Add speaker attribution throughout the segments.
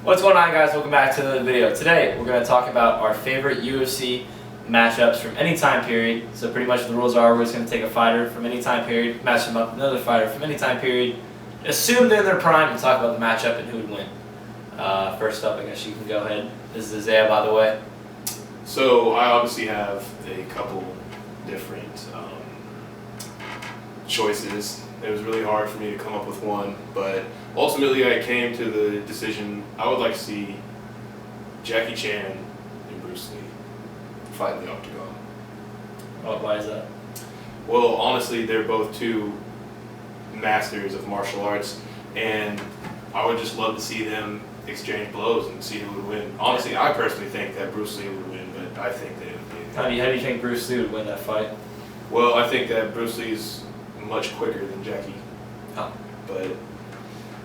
Speaker 1: What's going on, guys? Welcome back to another video. Today we're going to talk about our favorite UFC matchups from any time period. So pretty much the rules are we're just going to take a fighter from any time period, match them up with another fighter from any time period, assume they're in their prime, and talk about the matchup and who would win. First up, I guess you can go ahead. This is Isaiah, by the way.
Speaker 2: So I obviously have a couple different choices. It was really hard for me to come up with one, but ultimately I came to the decision I would like to see Jackie Chan and Bruce Lee fight in the octagon.
Speaker 1: Why is that?
Speaker 2: Well, honestly, they're both two masters of martial arts, and I would just love to see them exchange blows and see who would win. Honestly, I personally think that Bruce Lee would win, but I think that it would be.
Speaker 1: How do you think Bruce Lee would win that fight?
Speaker 2: Well, I think that Bruce Lee's much quicker than Jackie.
Speaker 1: Oh.
Speaker 2: But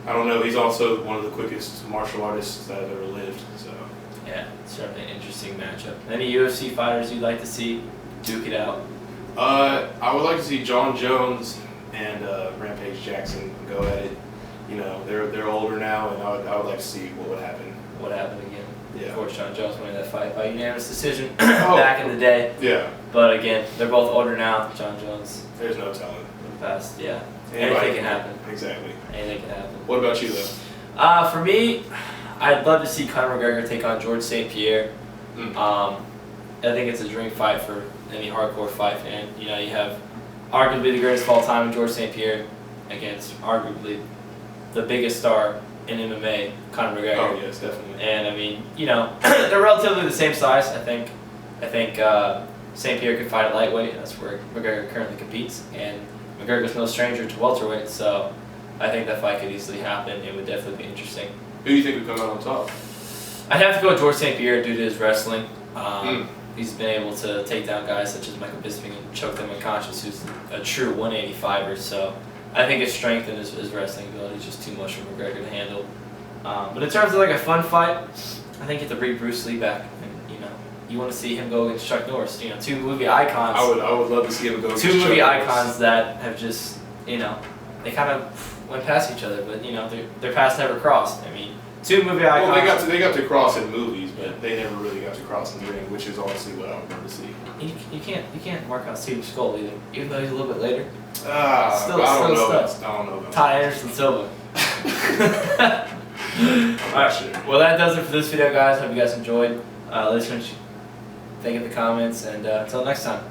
Speaker 2: I don't know, he's also one of the quickest martial artists that have ever lived, so.
Speaker 1: Yeah, it's certainly an interesting matchup. Any UFC fighters you'd like to see duke it out?
Speaker 2: I would like to see John Jones and Rampage Jackson go at it. You know, they're older now, and I would like to see what would happen.
Speaker 1: What happened again?
Speaker 2: Yeah.
Speaker 1: Of course, John Jones winning that fight by unanimous decision back in the day.
Speaker 2: Yeah.
Speaker 1: But again, they're both older now. John Jones.
Speaker 2: There's no telling.
Speaker 1: In the past, yeah.
Speaker 2: Anybody
Speaker 1: Anything can happen.
Speaker 2: Exactly.
Speaker 1: Anything can happen.
Speaker 2: What about you, though?
Speaker 1: For me, I'd love to see Conor McGregor take on George St. Pierre. I think it's a dream fight for any hardcore fight fan. You know, you have arguably the greatest of all time, George St. Pierre, against arguably the biggest star in MMA, Conor McGregor.
Speaker 2: Oh yes, definitely.
Speaker 1: And I mean, you know, they're relatively the same size. I think St. Pierre could fight at lightweight. That's where McGregor currently competes, and McGregor's no stranger to welterweight. So I think that fight could easily happen. It would definitely be interesting.
Speaker 2: Who do you think would come out on top?
Speaker 1: I'd have to go with George St. Pierre due to his wrestling. He's been able to take down guys such as Michael Bisping and choke them unconscious, who's a true 185er. So I think his strength and his wrestling ability is just too much for McGregor to handle. But in terms of like a fun fight, I think you have to bring Bruce Lee back. And, you know, you want to see him go against Chuck Norris. You know, two movie icons.
Speaker 2: I would love to see him go against
Speaker 1: two movie
Speaker 2: Chuck Norris.
Speaker 1: icons that have just, you know, they kind of went past each other, but you know, their paths never crossed. I mean, two movie icons.
Speaker 2: Well, they got to cross in movies, but they never really got to cross in the ring, which is honestly what I would love to see.
Speaker 1: You can't mark out Steven Skull either, even though he's a little bit later.
Speaker 2: I don't know.
Speaker 1: Todd Anderson Silva. Alright,
Speaker 2: sure.
Speaker 1: Well, that does it for this video, guys. Hope you guys enjoyed. Let us know what you think in the comments, and until next time.